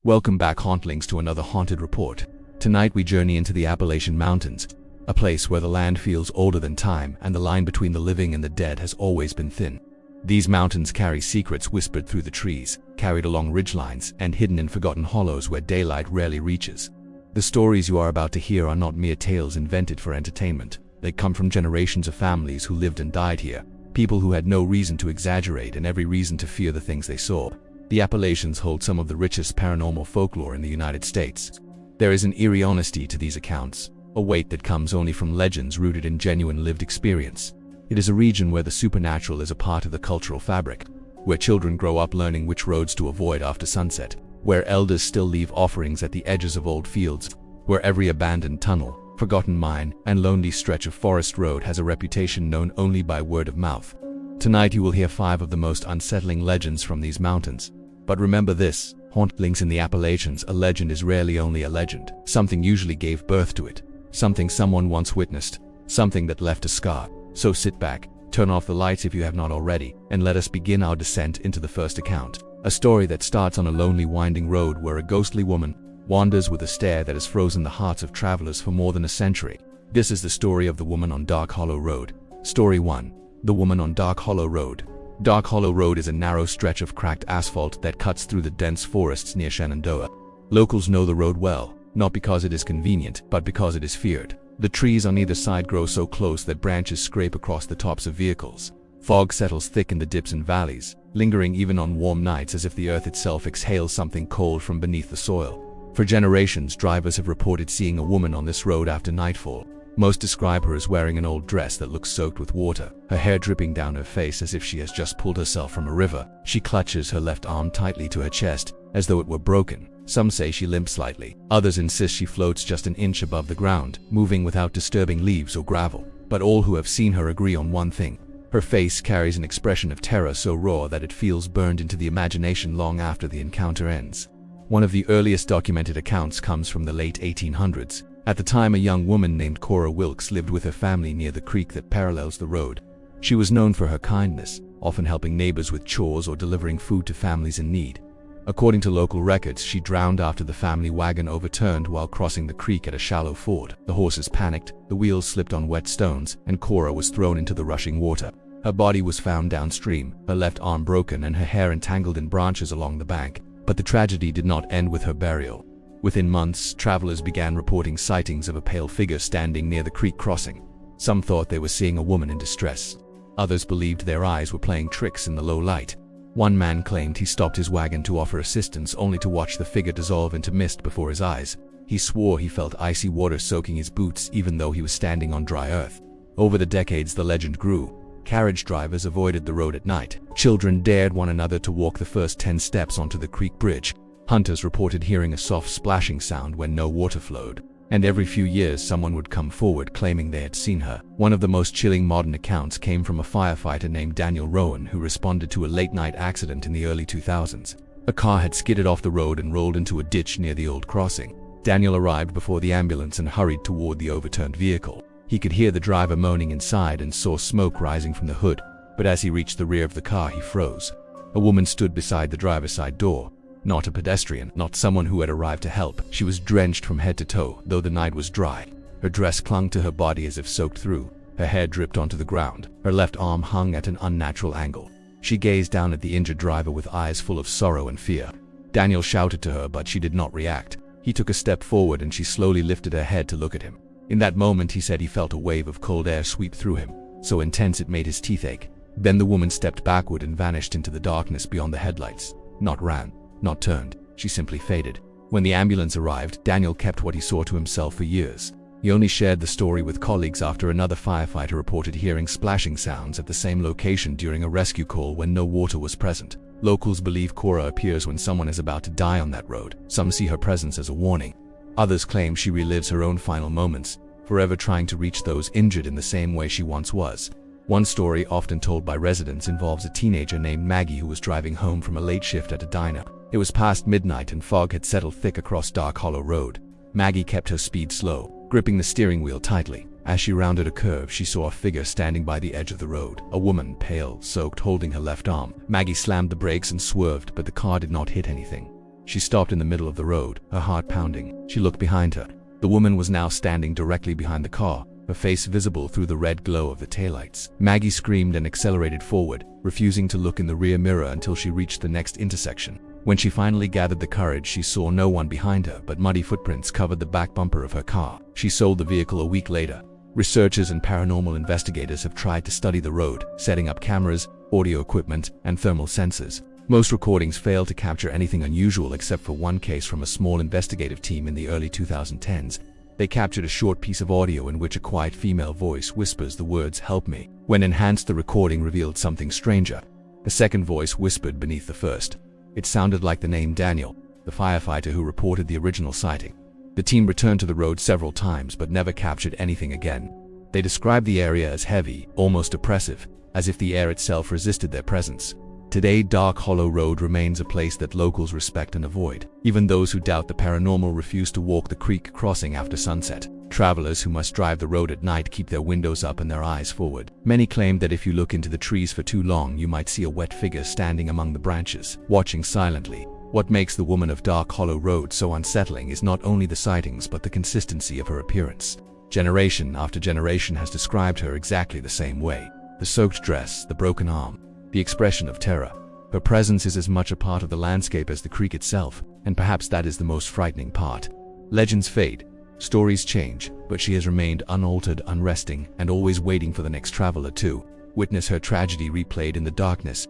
Welcome back, Hauntlings, to another haunted report. Tonight we journey into the Appalachian Mountains, a place where the land feels older than time and the line between the living and the dead has always been thin. These mountains carry secrets whispered through the trees, carried along ridgelines, and hidden in forgotten hollows where daylight rarely reaches. The stories you are about to hear are not mere tales invented for entertainment. They come from generations of families who lived and died here, people who had no reason to exaggerate and every reason to fear the things they saw. The Appalachians hold some of the richest paranormal folklore in the United States. There is an eerie honesty to these accounts, a weight that comes only from legends rooted in genuine lived experience. It is a region where the supernatural is a part of the cultural fabric, where children grow up learning which roads to avoid after sunset, where elders still leave offerings at the edges of old fields, where every abandoned tunnel, forgotten mine, and lonely stretch of forest road has a reputation known only by word of mouth. Tonight you will hear 5 of the most unsettling legends from these mountains. But remember this, Hauntlings in the Appalachians, a legend is rarely only a legend. Something usually gave birth to it. Something someone once witnessed. Something that left a scar. So sit back, turn off the lights if you have not already, and let us begin our descent into the first account. A story that starts on a lonely winding road where a ghostly woman wanders with a stare that has frozen the hearts of travelers for more than a century. This is the story of the woman on Dark Hollow Road. Story 1. The woman on Dark Hollow Road. Dark Hollow Road is a narrow stretch of cracked asphalt that cuts through the dense forests near Shenandoah. Locals know the road well, not because it is convenient, but because it is feared. The trees on either side grow so close that branches scrape across the tops of vehicles. Fog settles thick in the dips and valleys, lingering even on warm nights as if the earth itself exhales something cold from beneath the soil. For generations, drivers have reported seeing a woman on this road after nightfall. Most describe her as wearing an old dress that looks soaked with water, her hair dripping down her face as if she has just pulled herself from a river. She clutches her left arm tightly to her chest, as though it were broken. Some say she limps slightly. Others insist she floats just an inch above the ground, moving without disturbing leaves or gravel. But all who have seen her agree on one thing. Her face carries an expression of terror so raw that it feels burned into the imagination long after the encounter ends. One of the earliest documented accounts comes from the late 1800s. At the time, a young woman named Cora Wilkes lived with her family near the creek that parallels the road. She was known for her kindness, often helping neighbors with chores or delivering food to families in need. According to local records, she drowned after the family wagon overturned while crossing the creek at a shallow ford. The horses panicked, the wheels slipped on wet stones, and Cora was thrown into the rushing water. Her body was found downstream, her left arm broken and her hair entangled in branches along the bank. But the tragedy did not end with her burial. Within months, travelers began reporting sightings of a pale figure standing near the creek crossing. Some thought they were seeing a woman in distress. Others believed their eyes were playing tricks in the low light. One man claimed he stopped his wagon to offer assistance only to watch the figure dissolve into mist before his eyes. He swore he felt icy water soaking his boots even though he was standing on dry earth. Over the decades, the legend grew. Carriage drivers avoided the road at night. Children dared one another to walk the first 10 steps onto the creek bridge. Hunters reported hearing a soft splashing sound when no water flowed. And every few years someone would come forward claiming they had seen her. One of the most chilling modern accounts came from a firefighter named Daniel Rowan who responded to a late-night accident in the early 2000s. A car had skidded off the road and rolled into a ditch near the old crossing. Daniel arrived before the ambulance and hurried toward the overturned vehicle. He could hear the driver moaning inside and saw smoke rising from the hood, but as he reached the rear of the car he froze. A woman stood beside the driver's side door. Not a pedestrian, not someone who had arrived to help. She was drenched from head to toe, though the night was dry. Her dress clung to her body as if soaked through. Her hair dripped onto the ground. Her left arm hung at an unnatural angle. She gazed down at the injured driver with eyes full of sorrow and fear. Daniel shouted to her, but she did not react. He took a step forward and she slowly lifted her head to look at him. In that moment, he said he felt a wave of cold air sweep through him, so intense it made his teeth ache. Then the woman stepped backward and vanished into the darkness beyond the headlights. Not ran, not turned, she simply faded. When the ambulance arrived, Daniel kept what he saw to himself for years. He only shared the story with colleagues after another firefighter reported hearing splashing sounds at the same location during a rescue call when no water was present. Locals believe Cora appears when someone is about to die on that road. Some see her presence as a warning. Others claim she relives her own final moments, forever trying to reach those injured in the same way she once was. One story often told by residents involves a teenager named Maggie who was driving home from a late shift at a diner. It was past midnight and fog had settled thick across Dark Hollow Road. Maggie kept her speed slow, gripping the steering wheel tightly. As she rounded a curve, she saw a figure standing by the edge of the road. A woman, pale, soaked, holding her left arm. Maggie slammed the brakes and swerved, but the car did not hit anything. She stopped in the middle of the road, her heart pounding. She looked behind her. The woman was now standing directly behind the car, her face visible through the red glow of the taillights. Maggie screamed and accelerated forward, refusing to look in the rear mirror until she reached the next intersection. When she finally gathered the courage, she saw no one behind her, but muddy footprints covered the back bumper of her car. She sold the vehicle a week later. Researchers and paranormal investigators have tried to study the road, setting up cameras, audio equipment, and thermal sensors. Most recordings fail to capture anything unusual except for one case from a small investigative team in the early 2010s. They captured a short piece of audio in which a quiet female voice whispers the words, "Help me." When enhanced, the recording revealed something stranger. A second voice whispered beneath the first. It sounded like the name Daniel, the firefighter who reported the original sighting. The team returned to the road several times but never captured anything again. They described the area as heavy, almost oppressive, as if the air itself resisted their presence. Today, Dark Hollow Road remains a place that locals respect and avoid. Even those who doubt the paranormal refuse to walk the creek crossing after sunset. Travelers who must drive the road at night keep their windows up and their eyes forward. Many claim that if you look into the trees for too long, you might see a wet figure standing among the branches, watching silently. What makes the woman of Dark Hollow Road so unsettling is not only the sightings but the consistency of her appearance. Generation after generation has described her exactly the same way. The soaked dress, the broken arm, the expression of terror. Her presence is as much a part of the landscape as the creek itself, and perhaps that is the most frightening part. Legends fade, stories change, but she has remained unaltered, unresting, and always waiting for the next traveler to witness her tragedy replayed in the darkness.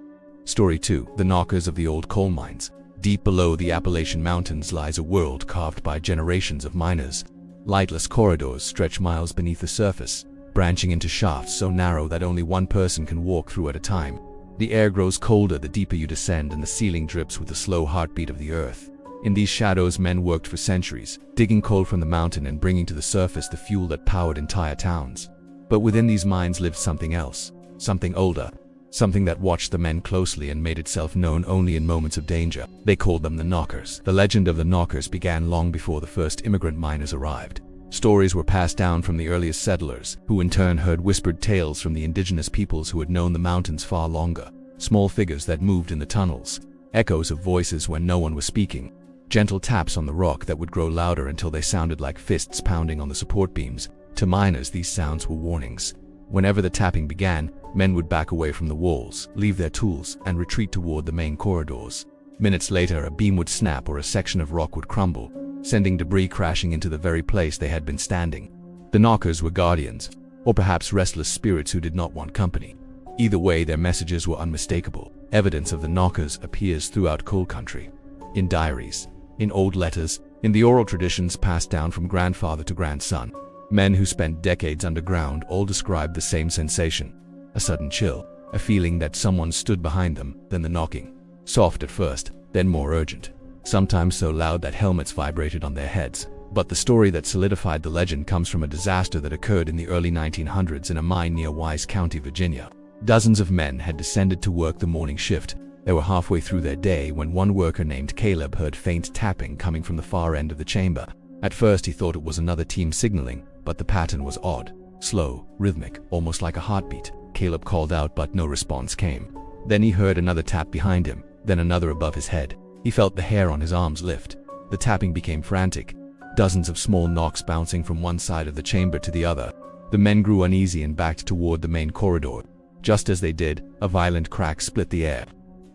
Story 2. The Knockers of the Old Coal Mines. Deep below the Appalachian Mountains lies a world carved by generations of miners. Lightless corridors stretch miles beneath the surface, branching into shafts so narrow that only one person can walk through at a time. The air grows colder the deeper you descend, and the ceiling drips with the slow heartbeat of the earth. In these shadows, men worked for centuries, digging coal from the mountain and bringing to the surface the fuel that powered entire towns. But within these mines lived something else, something older, something that watched the men closely and made itself known only in moments of danger. They called them the Knockers. The legend of the Knockers began long before the first immigrant miners arrived. Stories were passed down from the earliest settlers, who in turn heard whispered tales from the indigenous peoples who had known the mountains far longer. Small figures that moved in the tunnels, echoes of voices when no one was speaking, gentle taps on the rock that would grow louder until they sounded like fists pounding on the support beams. To miners, these sounds were warnings. Whenever the tapping began, men would back away from the walls, leave their tools, and retreat toward the main corridors. Minutes later, a beam would snap or a section of rock would crumble, sending debris crashing into the very place they had been standing. The Knockers were guardians, or perhaps restless spirits who did not want company. Either way, their messages were unmistakable. Evidence of the Knockers appears throughout coal country. In diaries, in old letters, in the oral traditions passed down from grandfather to grandson. Men who spent decades underground all described the same sensation. A sudden chill, a feeling that someone stood behind them, then the knocking. Soft at first, then more urgent. Sometimes so loud that helmets vibrated on their heads. But the story that solidified the legend comes from a disaster that occurred in the early 1900s in a mine near Wise County, Virginia. Dozens of men had descended to work the morning shift. They were halfway through their day when one worker named Caleb heard faint tapping coming from the far end of the chamber. At first he thought it was another team signaling, but the pattern was odd, slow, rhythmic, almost like a heartbeat. Caleb called out, but no response came. Then he heard another tap behind him, then another above his head. He felt the hair on his arms lift. The tapping became frantic, dozens of small knocks bouncing from one side of the chamber to the other. The men grew uneasy and backed toward the main corridor. Just as they did, a violent crack split the air.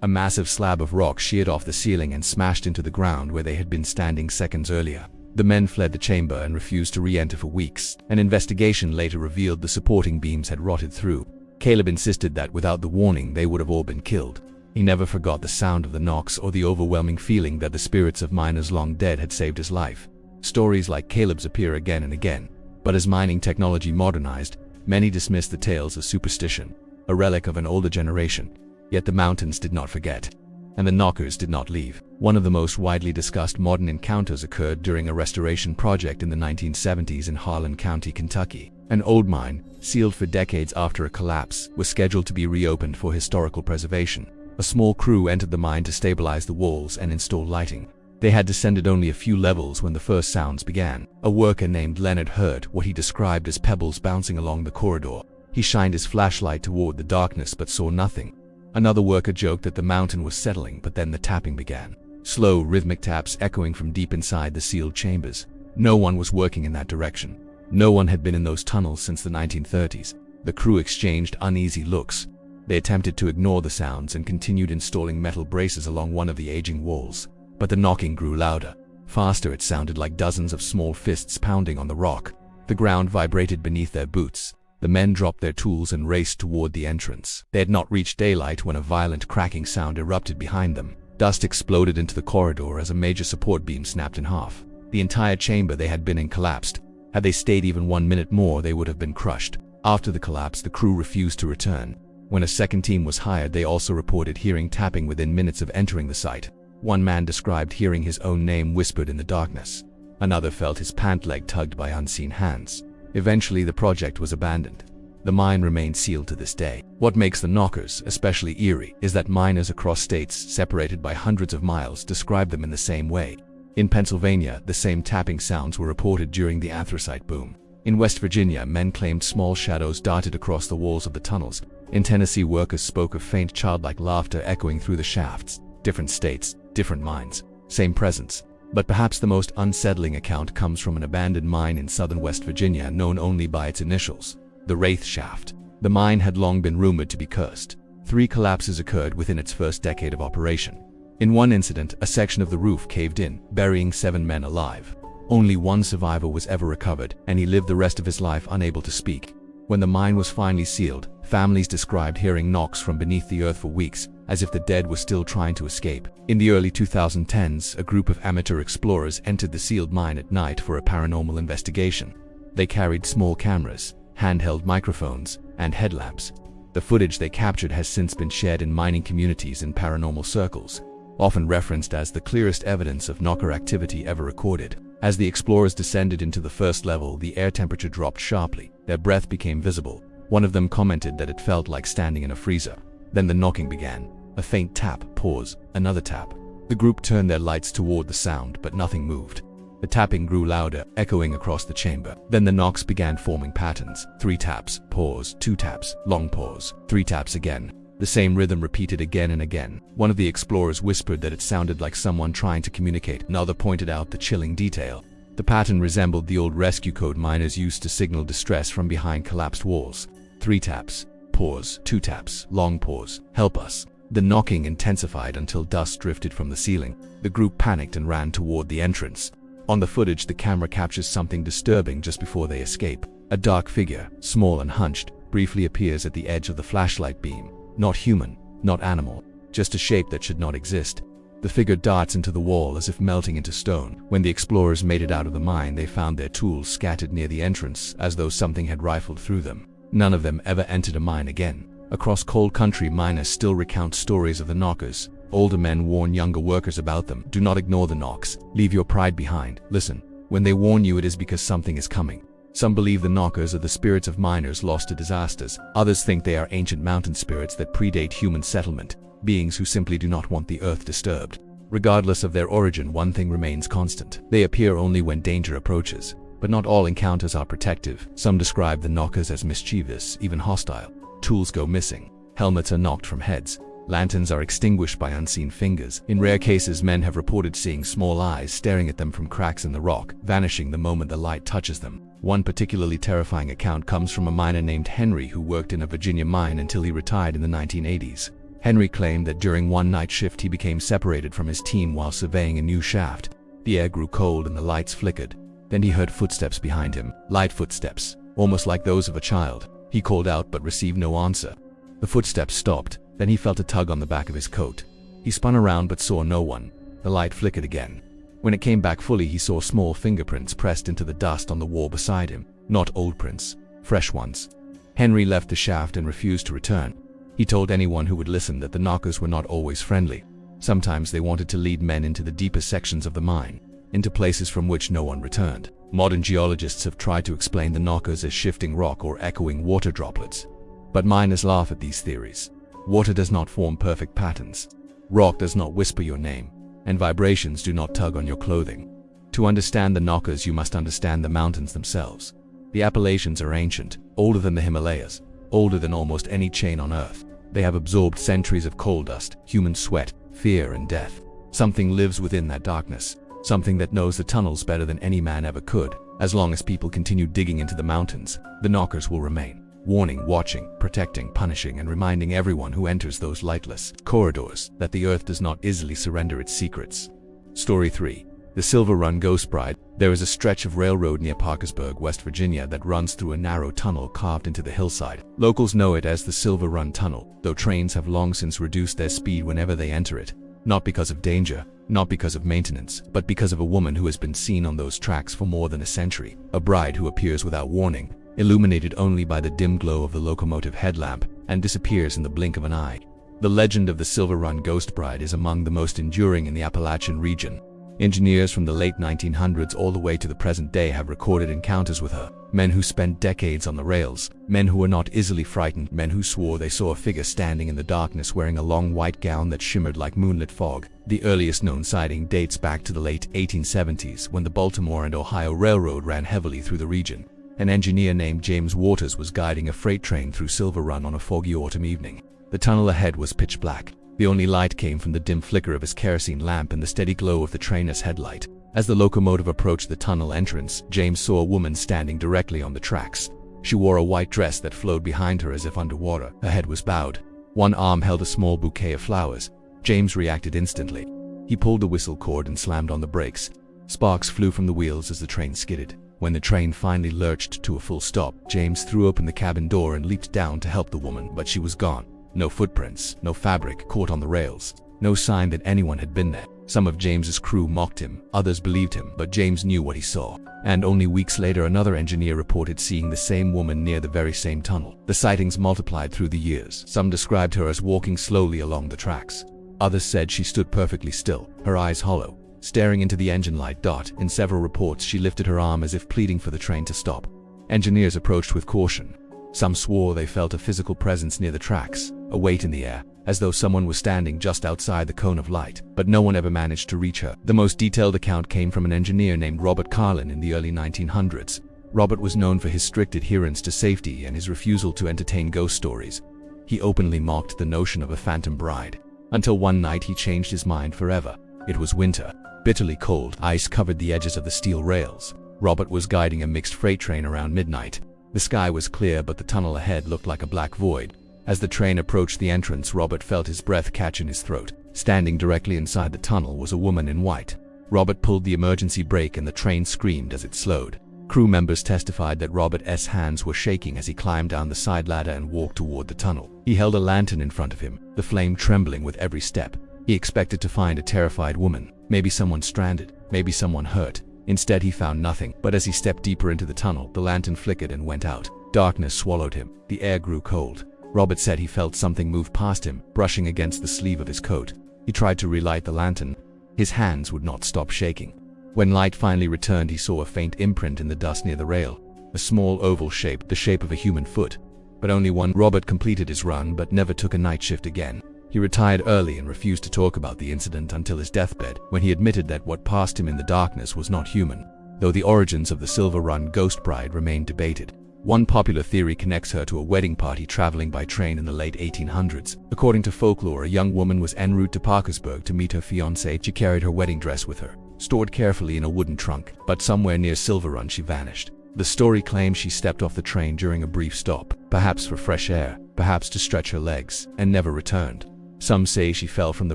A massive slab of rock sheared off the ceiling and smashed into the ground where they had been standing seconds earlier. The men fled the chamber and refused to re-enter for weeks. An investigation later revealed the supporting beams had rotted through. Caleb insisted that without the warning they would have all been killed. He never forgot the sound of the knocks or the overwhelming feeling that the spirits of miners long dead had saved his life. Stories like Caleb's appear again and again. But as mining technology modernized, many dismissed the tales as superstition, a relic of an older generation. Yet the mountains did not forget, and the Knockers did not leave. One of the most widely discussed modern encounters occurred during a restoration project in the 1970s in Harlan County, Kentucky. An old mine, sealed for decades after a collapse, was scheduled to be reopened for historical preservation. A small crew entered the mine to stabilize the walls and install lighting. They had descended only a few levels when the first sounds began. A worker named Leonard heard what he described as pebbles bouncing along the corridor. He shined his flashlight toward the darkness but saw nothing. Another worker joked that the mountain was settling, but then the tapping began. slow, rhythmic taps echoing from deep inside the sealed chambers. No one was working in that direction. No one had been in those tunnels since the 1930s. The crew exchanged uneasy looks. They attempted to ignore the sounds and continued installing metal braces along one of the aging walls. But the knocking grew louder. Faster, it sounded like dozens of small fists pounding on the rock. The ground vibrated beneath their boots. The men dropped their tools and raced toward the entrance. They had not reached daylight when a violent cracking sound erupted behind them. Dust exploded into the corridor as a major support beam snapped in half. The entire chamber they had been in collapsed. Had they stayed even 1 minute more, they would have been crushed. After the collapse, the crew refused to return. When a second team was hired, they also reported hearing tapping within minutes of entering the site. One man described hearing his own name whispered in the darkness. Another felt his pant leg tugged by unseen hands. Eventually, the project was abandoned. The mine remains sealed to this day. What makes the knockers especially eerie is that miners across states, separated by hundreds of miles, describe them in the same way. In Pennsylvania, the same tapping sounds were reported during the anthracite boom. In West Virginia, men claimed small shadows darted across the walls of the tunnels. In Tennessee, workers spoke of faint childlike laughter echoing through the shafts. Different states, different mines, same presence. But perhaps the most unsettling account comes from an abandoned mine in southern West Virginia known only by its initials, the Wraith Shaft. The mine had long been rumored to be cursed. 3 collapses occurred within its first decade of operation. In one incident, a section of the roof caved in, burying 7 men alive. Only one survivor was ever recovered, and he lived the rest of his life unable to speak. When the mine was finally sealed, families described hearing knocks from beneath the earth for weeks, as if the dead were still trying to escape. In the early 2010s, a group of amateur explorers entered the sealed mine at night for a paranormal investigation. They carried small cameras, handheld microphones, and headlamps. The footage they captured has since been shared in mining communities and paranormal circles, often referenced as the clearest evidence of knocker activity ever recorded. As the explorers descended into the first level, the air temperature dropped sharply. Their breath became visible. One of them commented that it felt like standing in a freezer. Then the knocking began. A faint tap, pause, another tap. The group turned their lights toward the sound, but nothing moved. The tapping grew louder, echoing across the chamber. Then the knocks began forming patterns. 3 taps, pause, 2 taps, long pause, 3 taps again. The same rhythm repeated again and again. One of the explorers whispered that it sounded like someone trying to communicate. Another pointed out the chilling detail. The pattern resembled the old rescue code miners used to signal distress from behind collapsed walls. 3 taps, pause, 2 taps, long pause, help us. The knocking intensified until dust drifted from the ceiling. The group panicked and ran toward the entrance. On the footage, the camera captures something disturbing just before they escape. A dark figure, small and hunched, briefly appears at the edge of the flashlight beam. Not human, not animal, just a shape that should not exist. The figure darts into the wall as if melting into stone. When the explorers made it out of the mine, they found their tools scattered near the entrance, as though something had rifled through them. None of them ever entered a mine again. Across cold country, miners still recount stories of the knockers. Older men warn younger workers about them. Do not ignore the knocks. Leave your pride behind. Listen. When they warn you, it is because something is coming. Some believe the knockers are the spirits of miners lost to disasters. Others think they are ancient mountain spirits that predate human settlement, beings who simply do not want the earth disturbed. Regardless of their origin, one thing remains constant. They appear only when danger approaches. But not all encounters are protective. Some describe the knockers as mischievous, even hostile. Tools go missing. Helmets are knocked from heads. Lanterns are extinguished by unseen fingers. In rare cases, men have reported seeing small eyes staring at them from cracks in the rock, vanishing the moment the light touches them. One particularly terrifying account comes from a miner named Henry who worked in a Virginia mine until he retired in the 1980s. Henry claimed that during one night shift he became separated from his team while surveying a new shaft. The air grew cold and the lights flickered. Then he heard footsteps behind him, light footsteps, almost like those of a child. He called out but received no answer. The footsteps stopped. Then he felt a tug on the back of his coat. He spun around but saw no one. The light flickered again. When it came back fully, he saw small fingerprints pressed into the dust on the wall beside him. Not old prints, fresh ones. Henry left the shaft and refused to return. He told anyone who would listen that the knockers were not always friendly. Sometimes they wanted to lead men into the deepest sections of the mine, into places from which no one returned. Modern geologists have tried to explain the knockers as shifting rock or echoing water droplets. But miners laugh at these theories. Water does not form perfect patterns. Rock does not whisper your name, and vibrations do not tug on your clothing. To understand the knockers, you must understand the mountains themselves. The Appalachians are ancient, older than the Himalayas, older than almost any chain on Earth. They have absorbed centuries of coal dust, human sweat, fear, and death. Something lives within that darkness. Something that knows the tunnels better than any man ever could. As long as people continue digging into the mountains, the knockers will remain. Warning, watching, protecting, punishing, and reminding everyone who enters those lightless corridors that the earth does not easily surrender its secrets. Story 3. The Silver Run Ghost Bride. There is a stretch of railroad near Parkersburg, West Virginia that runs through a narrow tunnel carved into the hillside. Locals know it as the Silver Run Tunnel, though trains have long since reduced their speed whenever they enter it. Not because of danger, not because of maintenance, but because of a woman who has been seen on those tracks for more than a century. A bride who appears without warning, illuminated only by the dim glow of the locomotive headlamp, and disappears in the blink of an eye. The legend of the Silver Run Ghost Bride is among the most enduring in the Appalachian region. Engineers from the late 1900s all the way to the present day have recorded encounters with her. Men who spent decades on the rails, men who were not easily frightened, men who swore they saw a figure standing in the darkness wearing a long white gown that shimmered like moonlit fog. The earliest known sighting dates back to the late 1870s when the Baltimore and Ohio Railroad ran heavily through the region. An engineer named James Waters was guiding a freight train through Silver Run on a foggy autumn evening. The tunnel ahead was pitch black. The only light came from the dim flicker of his kerosene lamp and the steady glow of the trainer's headlight. As the locomotive approached the tunnel entrance, James saw a woman standing directly on the tracks. She wore a white dress that flowed behind her as if underwater. Her head was bowed. One arm held a small bouquet of flowers. James reacted instantly. He pulled the whistle cord and slammed on the brakes. Sparks flew from the wheels as the train skidded. When the train finally lurched to a full stop, James threw open the cabin door and leaped down to help the woman, but she was gone. No footprints, no fabric caught on the rails, no sign that anyone had been there. Some of James's crew mocked him, others believed him, but James knew what he saw. And only weeks later, another engineer reported seeing the same woman near the very same tunnel. The sightings multiplied through the years. Some described her as walking slowly along the tracks. Others said she stood perfectly still, her eyes hollow, staring into the engine light. In several reports, she lifted her arm as if pleading for the train to stop. Engineers approached with caution. Some swore they felt a physical presence near the tracks, a weight in the air, as though someone was standing just outside the cone of light, but no one ever managed to reach her. The most detailed account came from an engineer named Robert Carlin in the early 1900s. Robert was known for his strict adherence to safety and his refusal to entertain ghost stories. He openly mocked the notion of a phantom bride, until one night he changed his mind forever. It was winter. Bitterly cold, ice covered the edges of the steel rails. Robert was guiding a mixed freight train around midnight. The sky was clear, but the tunnel ahead looked like a black void. As the train approached the entrance, Robert felt his breath catch in his throat. Standing directly inside the tunnel was a woman in white. Robert pulled the emergency brake and the train screamed as it slowed. Crew members testified that Robert's hands were shaking as he climbed down the side ladder and walked toward the tunnel. He held a lantern in front of him, the flame trembling with every step. He expected to find a terrified woman, maybe someone stranded, maybe someone hurt. Instead, he found nothing, but as he stepped deeper into the tunnel, the lantern flickered and went out. Darkness swallowed him. The air grew cold. Robert said he felt something move past him, brushing against the sleeve of his coat. He tried to relight the lantern. His hands would not stop shaking. When light finally returned, he saw a faint imprint in the dust near the rail, a small oval shape, the shape of a human foot. But only one. Robert completed his run but never took a night shift again. He retired early and refused to talk about the incident until his deathbed, when he admitted that what passed him in the darkness was not human, though the origins of the Silver Run Ghost Bride remain debated. One popular theory connects her to a wedding party traveling by train in the late 1800s. According to Folklore, a young woman was en route to Parkersburg to meet her fiancé. She carried her wedding dress with her, stored carefully in a wooden trunk, but somewhere near Silver Run she vanished. The story claims she stepped off the train during a brief stop, perhaps for fresh air, perhaps to stretch her legs, and never returned. Some say she fell from the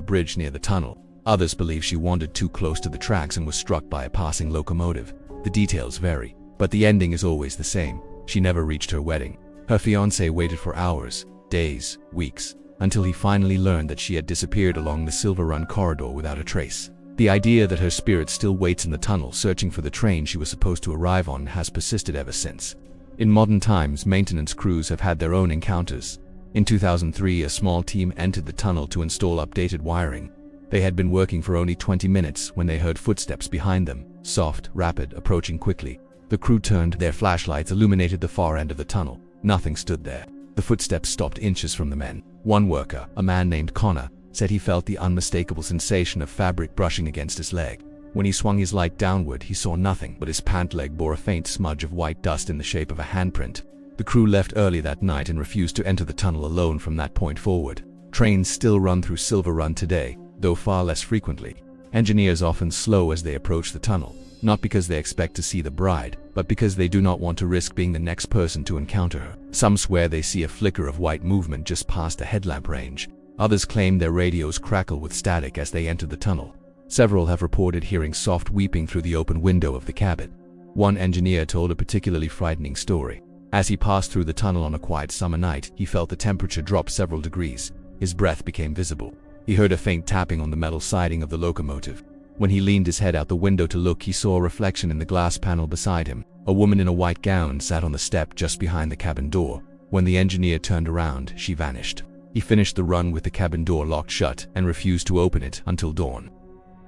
bridge near the tunnel. Others believe she wandered too close to the tracks and was struck by a passing locomotive. The details vary, but the ending is always the same. She never reached her wedding. Her fiancé waited for hours, days, weeks, until he finally learned that she had disappeared along the Silver Run corridor without a trace. The idea that her spirit still waits in the tunnel searching for the train she was supposed to arrive on has persisted ever since. In modern times, maintenance crews have had their own encounters. In 2003, a small team entered the tunnel to install updated wiring. They had been working for only 20 minutes when they heard footsteps behind them, soft, rapid, approaching quickly. The crew turned. Their flashlights illuminated the far end of the tunnel. Nothing stood there. The footsteps stopped inches from the men. One worker, a man named Connor, said he felt the unmistakable sensation of fabric brushing against his leg. When he swung his light downward, he saw nothing, but his pant leg bore a faint smudge of white dust in the shape of a handprint. The crew left early that night and refused to enter the tunnel alone from that point forward. Trains still run through Silver Run today, though far less frequently. Engineers often slow as they approach the tunnel, not because they expect to see the bride, but because they do not want to risk being the next person to encounter her. Some swear they see a flicker of white movement just past a headlamp range. Others claim their radios crackle with static as they enter the tunnel. Several have reported hearing soft weeping through the open window of the cabin. One engineer told a particularly frightening story. As he passed through the tunnel on a quiet summer night, he felt the temperature drop several degrees. His breath became visible. He heard a faint tapping on the metal siding of the locomotive. When he leaned his head out the window to look, he saw a reflection in the glass panel beside him. A woman in a white gown sat on the step just behind the cabin door. When the engineer turned around, she vanished. He finished the run with the cabin door locked shut and refused to open it until dawn.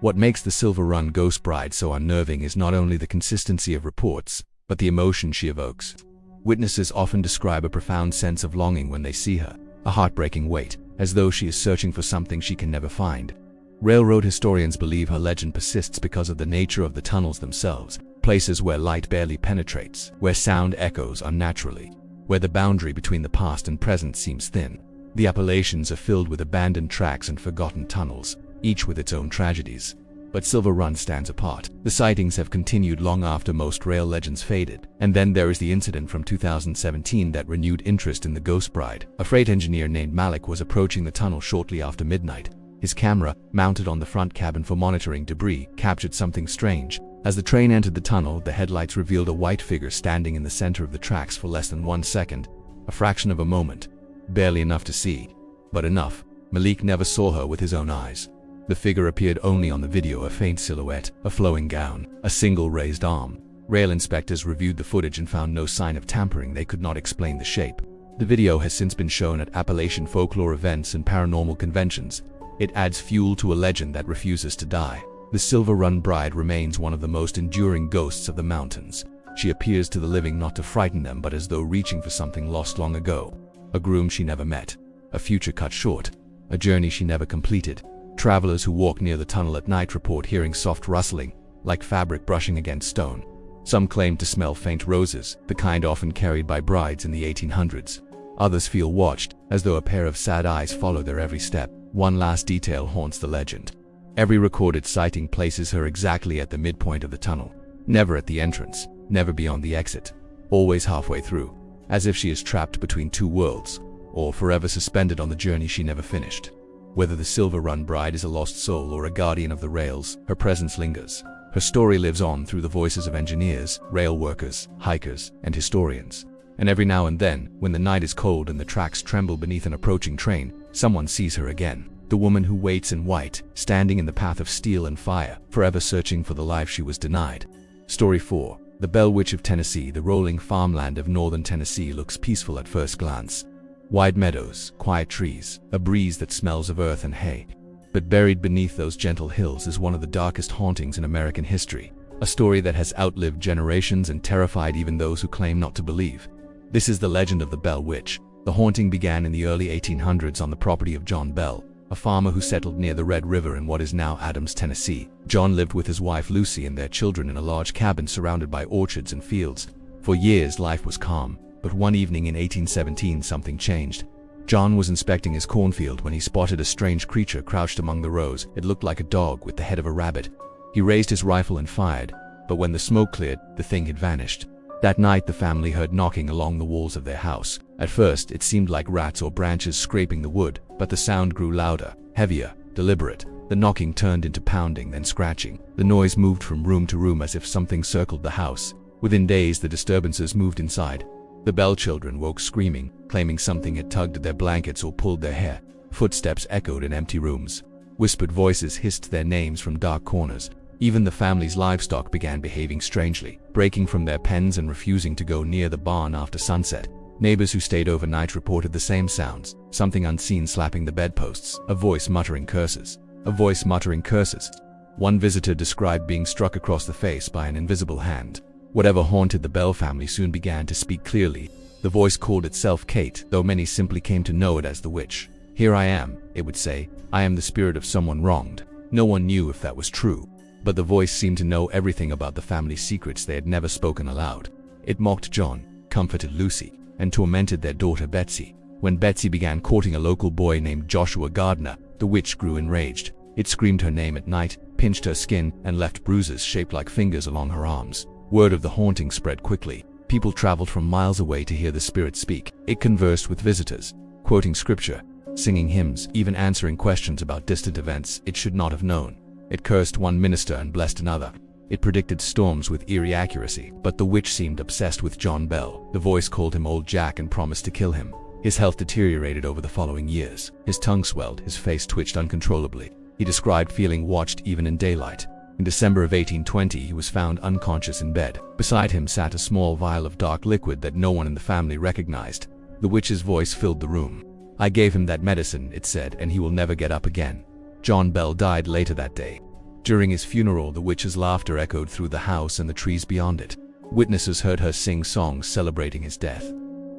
What makes the Silver Run Ghost Bride so unnerving is not only the consistency of reports, but the emotion she evokes. Witnesses often describe a profound sense of longing when they see her, a heartbreaking weight, as though she is searching for something she can never find. Railroad historians believe her legend persists because of the nature of the tunnels themselves, places where light barely penetrates, where sound echoes unnaturally, where the boundary between the past and present seems thin. The Appalachians are filled with abandoned tracks and forgotten tunnels, each with its own tragedies. But Silver Run stands apart. The sightings have continued long after most rail legends faded. And then there is the incident from 2017 that renewed interest in the Ghost Bride. A freight engineer named Malik was approaching the tunnel shortly after midnight. His camera, mounted on the front cabin for monitoring debris, captured something strange. As the train entered the tunnel, the headlights revealed a white figure standing in the center of the tracks for less than 1 second. A fraction of a moment. Barely enough to see. But enough. Malik never saw her with his own eyes. The figure appeared only on the video, a faint silhouette, a flowing gown, a single raised arm. Rail inspectors reviewed the footage and found no sign of tampering. They could not explain the shape. The video has since been shown at Appalachian folklore events and paranormal conventions. It adds fuel to a legend that refuses to die. The Silver Run Bride remains one of the most enduring ghosts of the mountains. She appears to the living not to frighten them, but as though reaching for something lost long ago. A groom she never met. A future cut short. A journey she never completed. Travelers who walk near the tunnel at night report hearing soft rustling, like fabric brushing against stone. Some claim to smell faint roses, the kind often carried by brides in the 1800s. Others feel watched, as though a pair of sad eyes follow their every step. One last detail haunts the legend. Every recorded sighting places her exactly at the midpoint of the tunnel. Never at the entrance, never beyond the exit. Always halfway through, as if she is trapped between two worlds, or forever suspended on the journey she never finished. Whether the Silver Run Bride is a lost soul or a guardian of the rails, her presence lingers. Her story lives on through the voices of engineers, rail workers, hikers, and historians. And every now and then, when the night is cold and the tracks tremble beneath an approaching train, someone sees her again. The woman who waits in white, standing in the path of steel and fire, forever searching for the life she was denied. Story 4. The Bell Witch of Tennessee. The rolling farmland of northern Tennessee looks peaceful at first glance. Wide meadows, quiet trees, a breeze that smells of earth and hay. But buried beneath those gentle hills is one of the darkest hauntings in American history. A story that has outlived generations and terrified even those who claim not to believe. This is the legend of the Bell Witch. The haunting began in the early 1800s on the property of John Bell, a farmer who settled near the Red River in what is now Adams, Tennessee. John lived with his wife Lucy and their children in a large cabin surrounded by orchards and fields. For years life was calm, but one evening in 1817 something changed. John was inspecting his cornfield when he spotted a strange creature crouched among the rows. It looked like a dog with the head of a rabbit. He raised his rifle and fired, but when the smoke cleared, the thing had vanished. That night the family heard knocking along the walls of their house. At first it seemed like rats or branches scraping the wood, but the sound grew louder, heavier, deliberate. The knocking turned into pounding, then scratching. The noise moved from room to room as if something circled the house. Within days the disturbances moved inside. The Bell children woke screaming, claiming something had tugged at their blankets or pulled their hair. Footsteps echoed in empty rooms. Whispered voices hissed their names from dark corners. Even the family's livestock began behaving strangely, breaking from their pens and refusing to go near the barn after sunset. Neighbors who stayed overnight reported the same sounds, something unseen slapping the bedposts, a voice muttering curses. A voice muttering curses. One visitor described being struck across the face by an invisible hand. Whatever haunted the Bell family soon began to speak clearly. The voice called itself Kate, though many simply came to know it as the witch. "Here I am," it would say. "I am the spirit of someone wronged." No one knew if that was true. But the voice seemed to know everything about the family's secrets they had never spoken aloud. It mocked John, comforted Lucy, and tormented their daughter Betsy. When Betsy began courting a local boy named Joshua Gardner, the witch grew enraged. It screamed her name at night, pinched her skin, and left bruises shaped like fingers along her arms. Word of the haunting spread quickly. People traveled from miles away to hear the spirit speak. It conversed with visitors, quoting scripture, singing hymns, even answering questions about distant events it should not have known. It cursed one minister and blessed another. It predicted storms with eerie accuracy, but the witch seemed obsessed with John Bell. The voice called him Old Jack and promised to kill him. His health deteriorated over the following years. His tongue swelled, his face twitched uncontrollably. He described feeling watched even in daylight. In December of 1820, he was found unconscious in bed. Beside him sat a small vial of dark liquid that no one in the family recognized. The witch's voice filled the room. "I gave him that medicine," it said, "and he will never get up again." John Bell died later that day. During his funeral, the witch's laughter echoed through the house and the trees beyond it. Witnesses heard her sing songs celebrating his death.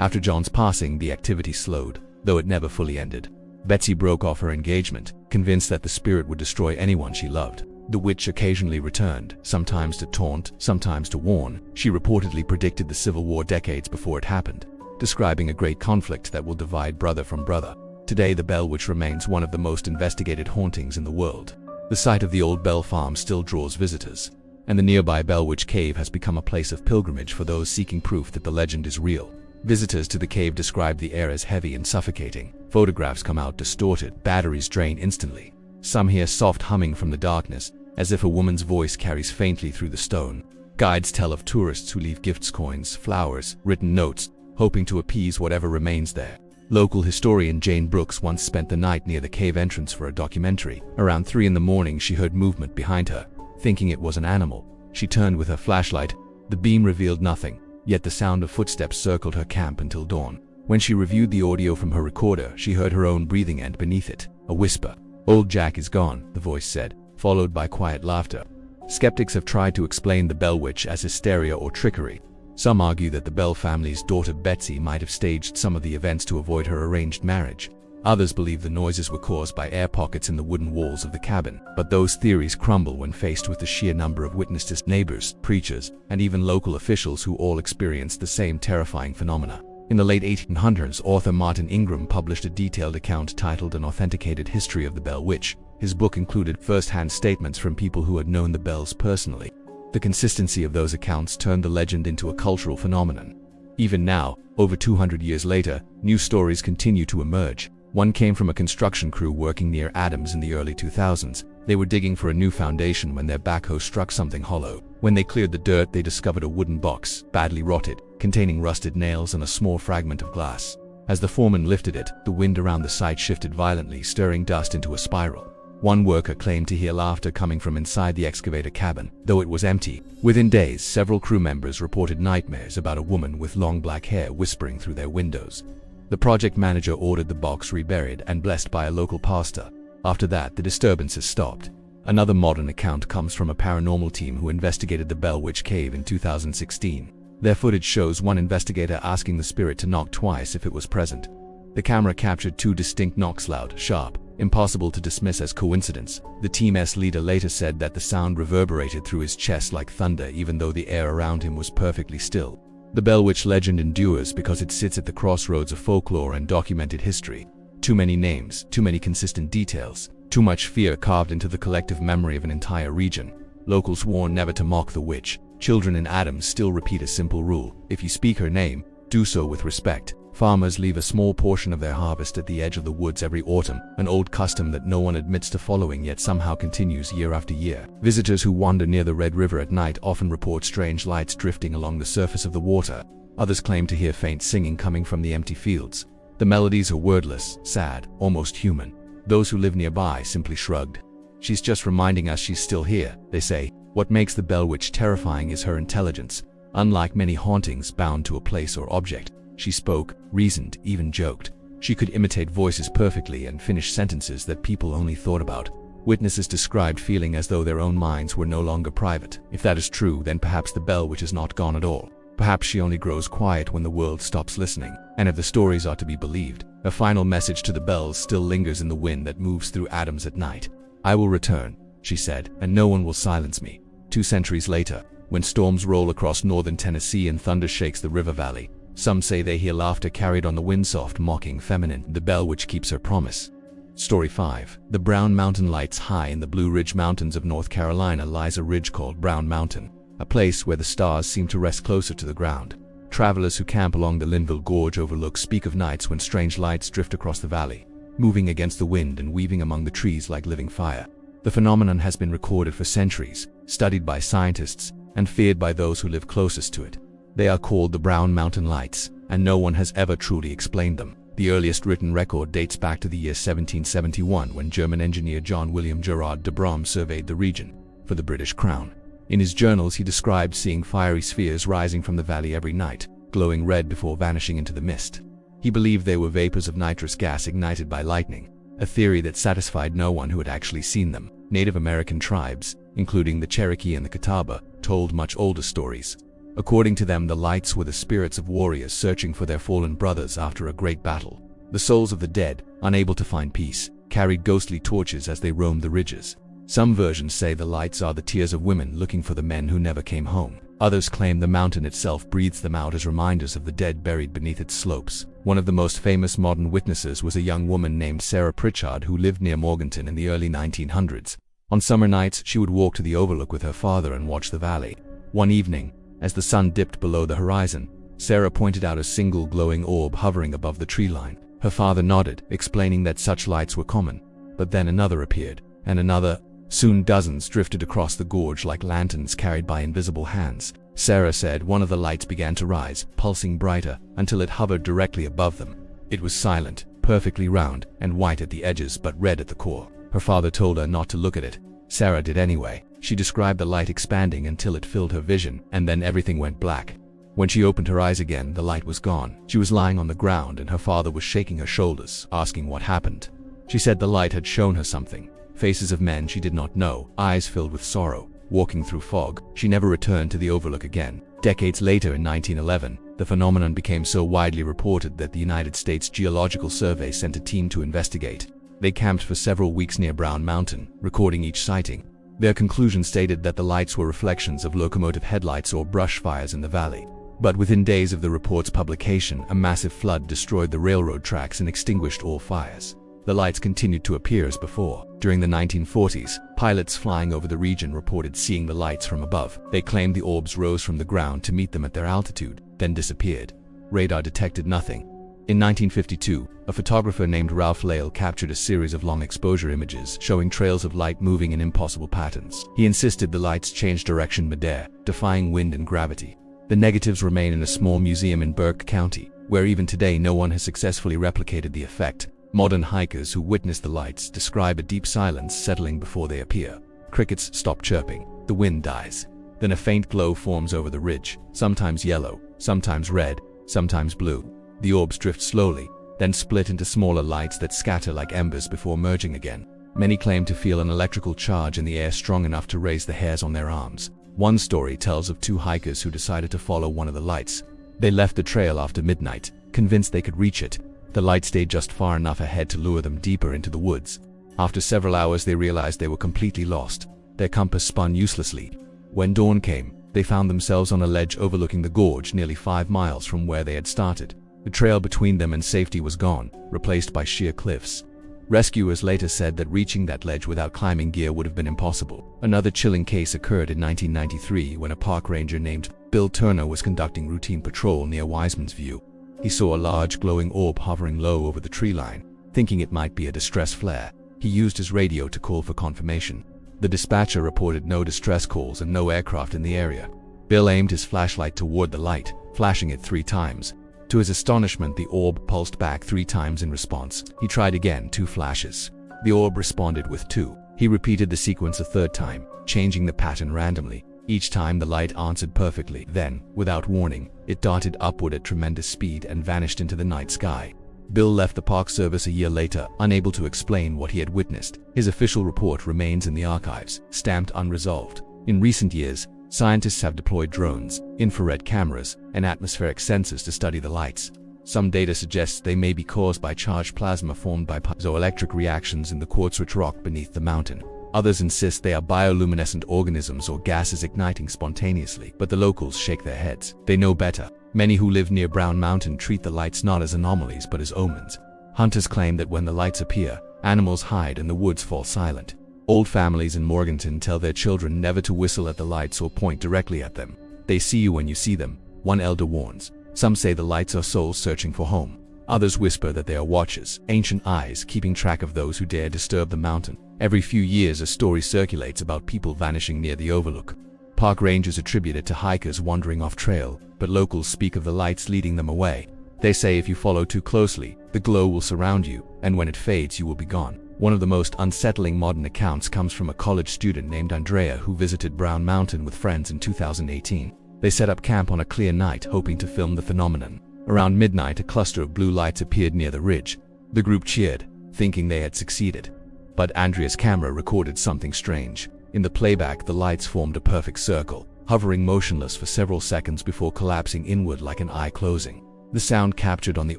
After John's passing, the activity slowed, though it never fully ended. Betsy broke off her engagement, convinced that the spirit would destroy anyone she loved. The witch occasionally returned, sometimes to taunt, sometimes to warn. She reportedly predicted the Civil War decades before it happened, describing a great conflict that will divide brother from brother. Today, the Bell Witch remains one of the most investigated hauntings in the world. The site of the old Bell Farm still draws visitors, and the nearby Bell Witch Cave has become a place of pilgrimage for those seeking proof that the legend is real. Visitors to the cave describe the air as heavy and suffocating. Photographs come out distorted, batteries drain instantly. Some hear soft humming from the darkness, as if a woman's voice carries faintly through the stone. Guides tell of tourists who leave gifts, coins, flowers, written notes, hoping to appease whatever remains there. Local historian Jane Brooks once spent the night near the cave entrance for a documentary. Around 3 in the morning, she heard movement behind her. Thinking it was an animal, she turned with her flashlight. The beam revealed nothing, yet the sound of footsteps circled her camp until dawn. When she reviewed the audio from her recorder, she heard her own breathing and beneath it, a whisper. "Old Jack is gone," the voice said, followed by quiet laughter. Skeptics have tried to explain the Bell Witch as hysteria or trickery. Some argue that the Bell family's daughter Betsy might have staged some of the events to avoid her arranged marriage. Others believe the noises were caused by air pockets in the wooden walls of the cabin, but those theories crumble when faced with the sheer number of witnesses, neighbors, preachers, and even local officials who all experienced the same terrifying phenomena. In the late 1800s, author Martin Ingram published a detailed account titled An Authenticated History of the Bell Witch. His book included first-hand statements from people who had known the Bells personally. The consistency of those accounts turned the legend into a cultural phenomenon. Even now, over 200 years later, new stories continue to emerge. One came from a construction crew working near Adams in the early 2000s. They were digging for a new foundation when their backhoe struck something hollow. When they cleared the dirt, they discovered a wooden box, badly rotted, containing rusted nails and a small fragment of glass. As the foreman lifted it, the wind around the site shifted violently, stirring dust into a spiral. One worker claimed to hear laughter coming from inside the excavator cabin, though it was empty. Within days, several crew members reported nightmares about a woman with long black hair whispering through their windows. The project manager ordered the box reburied and blessed by a local pastor. After that, the disturbances stopped. Another modern account comes from a paranormal team who investigated the Bell Witch Cave in 2016. Their footage shows one investigator asking the spirit to knock twice if it was present. The camera captured 2 distinct knocks, loud, sharp, impossible to dismiss as coincidence. The team's leader later said that the sound reverberated through his chest like thunder, even though the air around him was perfectly still. The Bell Witch legend endures because it sits at the crossroads of folklore and documented history. Too many names, too many consistent details, too much fear carved into the collective memory of an entire region. Locals warn never to mock the witch. Children in Adams still repeat a simple rule: if you speak her name, do so with respect. Farmers leave a small portion of their harvest at the edge of the woods every autumn, an old custom that no one admits to following yet somehow continues year after year. Visitors who wander near the Red River at night often report strange lights drifting along the surface of the water. Others claim to hear faint singing coming from the empty fields. The melodies are wordless, sad, almost human. Those who live nearby simply shrugged. "She's just reminding us she's still here," they say. What makes the Bell Witch terrifying is her intelligence. Unlike many hauntings bound to a place or object, she spoke, reasoned, even joked. She could imitate voices perfectly and finish sentences that people only thought about. Witnesses described feeling as though their own minds were no longer private. If that is true, then perhaps the Bell Witch is not gone at all. Perhaps she only grows quiet when the world stops listening. And if the stories are to be believed, a final message to the bells still lingers in the wind that moves through Adams at night. "I will return," she said, "and no one will silence me." 2 centuries later, when storms roll across northern Tennessee and thunder shakes the river valley, some say they hear laughter carried on the wind, soft, mocking, feminine. The Bell Witch keeps her promise. Story 5. The Brown Mountain Lights. High in the Blue Ridge Mountains of North Carolina lies a ridge called Brown Mountain, a place where the stars seem to rest closer to the ground. Travelers who camp along the Linville Gorge overlook speak of nights when strange lights drift across the valley, moving against the wind and weaving among the trees like living fire. The phenomenon has been recorded for centuries, studied by scientists, and feared by those who live closest to it. They are called the Brown Mountain Lights, and no one has ever truly explained them. The earliest written record dates back to the year 1771 when German engineer John William Gerard de Brom surveyed the region for the British Crown. In his journals he described seeing fiery spheres rising from the valley every night, glowing red before vanishing into the mist. He believed they were vapors of nitrous gas ignited by lightning, a theory that satisfied no one who had actually seen them. Native American tribes, including the Cherokee and the Catawba, told much older stories. According to them, the lights were the spirits of warriors searching for their fallen brothers after a great battle. The souls of the dead, unable to find peace, carried ghostly torches as they roamed the ridges. Some versions say the lights are the tears of women looking for the men who never came home. Others claim the mountain itself breathes them out as reminders of the dead buried beneath its slopes. One of the most famous modern witnesses was a young woman named Sarah Pritchard who lived near Morganton in the early 1900s. On summer nights, she would walk to the overlook with her father and watch the valley. One evening, as the sun dipped below the horizon, Sarah pointed out a single glowing orb hovering above the tree line. Her father nodded, explaining that such lights were common. But then another appeared, and another. Soon dozens drifted across the gorge like lanterns carried by invisible hands. Sarah said one of the lights began to rise, pulsing brighter, until it hovered directly above them. It was silent, perfectly round, and white at the edges but red at the core. Her father told her not to look at it. Sarah did anyway. She described the light expanding until it filled her vision, and then everything went black. When she opened her eyes again, the light was gone. She was lying on the ground and her father was shaking her shoulders, asking what happened. She said the light had shown her something. Faces of men she did not know, eyes filled with sorrow, walking through fog. She never returned to the overlook again. Decades later, in 1911, the phenomenon became so widely reported that the United States Geological Survey sent a team to investigate. They camped for several weeks near Brown Mountain, recording each sighting. Their conclusion stated that the lights were reflections of locomotive headlights or brush fires in the valley. But within days of the report's publication, a massive flood destroyed the railroad tracks and extinguished all fires. The lights continued to appear as before. During the 1940s, pilots flying over the region reported seeing the lights from above. They claimed the orbs rose from the ground to meet them at their altitude, then disappeared. Radar detected nothing. In 1952, a photographer named Ralph Lale captured a series of long-exposure images showing trails of light moving in impossible patterns. He insisted the lights changed direction midair, defying wind and gravity. The negatives remain in a small museum in Burke County, where even today no one has successfully replicated the effect. Modern hikers who witness the lights describe a deep silence settling before they appear. Crickets stop chirping, the wind dies. Then a faint glow forms over the ridge, sometimes yellow, sometimes red, sometimes blue. The orbs drift slowly, then split into smaller lights that scatter like embers before merging again. Many claim to feel an electrical charge in the air strong enough to raise the hairs on their arms. One story tells of two hikers who decided to follow one of the lights. They left the trail after midnight, convinced they could reach it. The light stayed just far enough ahead to lure them deeper into the woods. After several hours, they realized they were completely lost. Their compass spun uselessly. When dawn came, they found themselves on a ledge overlooking the gorge nearly 5 miles from where they had started. The trail between them and safety was gone, replaced by sheer cliffs. Rescuers later said that reaching that ledge without climbing gear would have been impossible. Another chilling case occurred in 1993 when a park ranger named Bill Turner was conducting routine patrol near Wiseman's View. He saw a large glowing orb hovering low over the tree line. Thinking it might be a distress flare, he used his radio to call for confirmation. The dispatcher reported no distress calls and no aircraft in the area. Bill aimed his flashlight toward the light, flashing it 3 times. To his astonishment, the orb pulsed back 3 times in response. He tried again, 2 flashes. The orb responded with 2. He repeated the sequence a 3rd time, changing the pattern randomly. Each time the light answered perfectly. Then, without warning, it darted upward at tremendous speed and vanished into the night sky. Bill left the Park Service a year later, unable to explain what he had witnessed. His official report remains in the archives, stamped unresolved. In recent years, scientists have deployed drones, infrared cameras, and atmospheric sensors to study the lights. Some data suggests they may be caused by charged plasma formed by piezoelectric reactions in the quartz-rich rock beneath the mountain. Others insist they are bioluminescent organisms or gases igniting spontaneously, but the locals shake their heads. They know better. Many who live near Brown Mountain treat the lights not as anomalies but as omens. Hunters claim that when the lights appear, Animals hide and the woods fall silent. Old families in Morganton tell their children never to whistle at the lights or point directly at them. They see you when you see them, one elder warns. Some say the lights are souls searching for home. Others whisper that they are watchers, ancient eyes keeping track of those who dare disturb the mountain. Every few years a story circulates about people vanishing near the overlook. Park rangers attribute it to hikers wandering off trail, but locals speak of the lights leading them away. They say if you follow too closely, the glow will surround you, and when it fades you will be gone. One of the most unsettling modern accounts comes from a college student named Andrea who visited Brown Mountain with friends in 2018. They set up camp on a clear night hoping to film the phenomenon. Around midnight, a cluster of blue lights appeared near the ridge. The group cheered, thinking they had succeeded. But Andrea's camera recorded something strange. In the playback, the lights formed a perfect circle, hovering motionless for several seconds before collapsing inward like an eye closing. The sound captured on the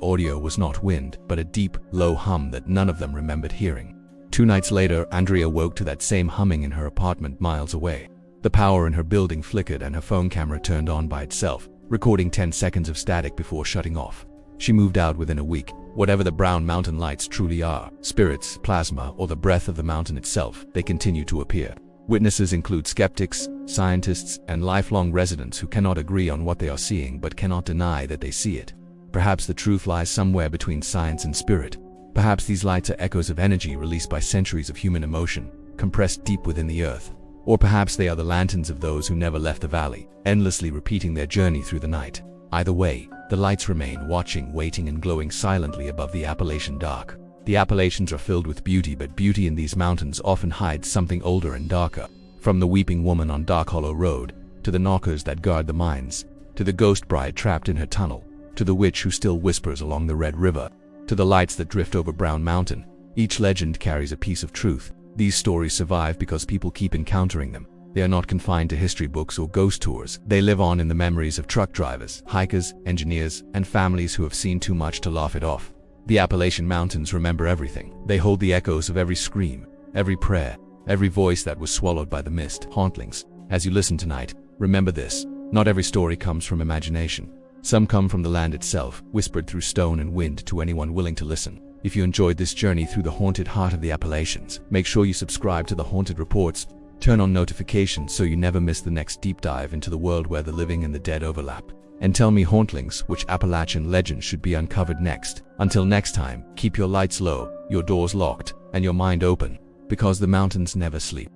audio was not wind, but a deep, low hum that none of them remembered hearing. 2 nights later, Andrea woke to that same humming in her apartment miles away. The power in her building flickered and her phone camera turned on by itself, recording 10 seconds of static before shutting off. She moved out within a week. Whatever the Brown Mountain lights truly are, spirits, plasma, or the breath of the mountain itself, they continue to appear. Witnesses include skeptics, scientists, and lifelong residents who cannot agree on what they are seeing but cannot deny that they see it. Perhaps the truth lies somewhere between science and spirit. Perhaps these lights are echoes of energy released by centuries of human emotion, compressed deep within the earth. Or perhaps they are the lanterns of those who never left the valley, endlessly repeating their journey through the night. Either way, the lights remain, watching, waiting, and glowing silently above the Appalachian dark. The Appalachians are filled with beauty, but beauty in these mountains often hides something older and darker. From the weeping woman on Dark Hollow Road, to the knockers that guard the mines, to the ghost bride trapped in her tunnel, to the witch who still whispers along the Red River, to the lights that drift over Brown Mountain, each legend carries a piece of truth. These stories survive because people keep encountering them. They are not confined to history books or ghost tours. They live on in the memories of truck drivers, hikers, engineers, and families who have seen too much to laugh it off. The Appalachian Mountains remember everything. They hold the echoes of every scream, every prayer, every voice that was swallowed by the mist. Hauntlings, as you listen tonight, remember this: not every story comes from imagination. Some come from the land itself, whispered through stone and wind to anyone willing to listen. If you enjoyed this journey through the haunted heart of the Appalachians, make sure you subscribe to the Haunted Reports. Turn on notifications so you never miss the next deep dive into the world where the living and the dead overlap. And tell me, Hauntlings, which Appalachian legend should be uncovered next. Until next time, keep your lights low, your doors locked, and your mind open, because the mountains never sleep.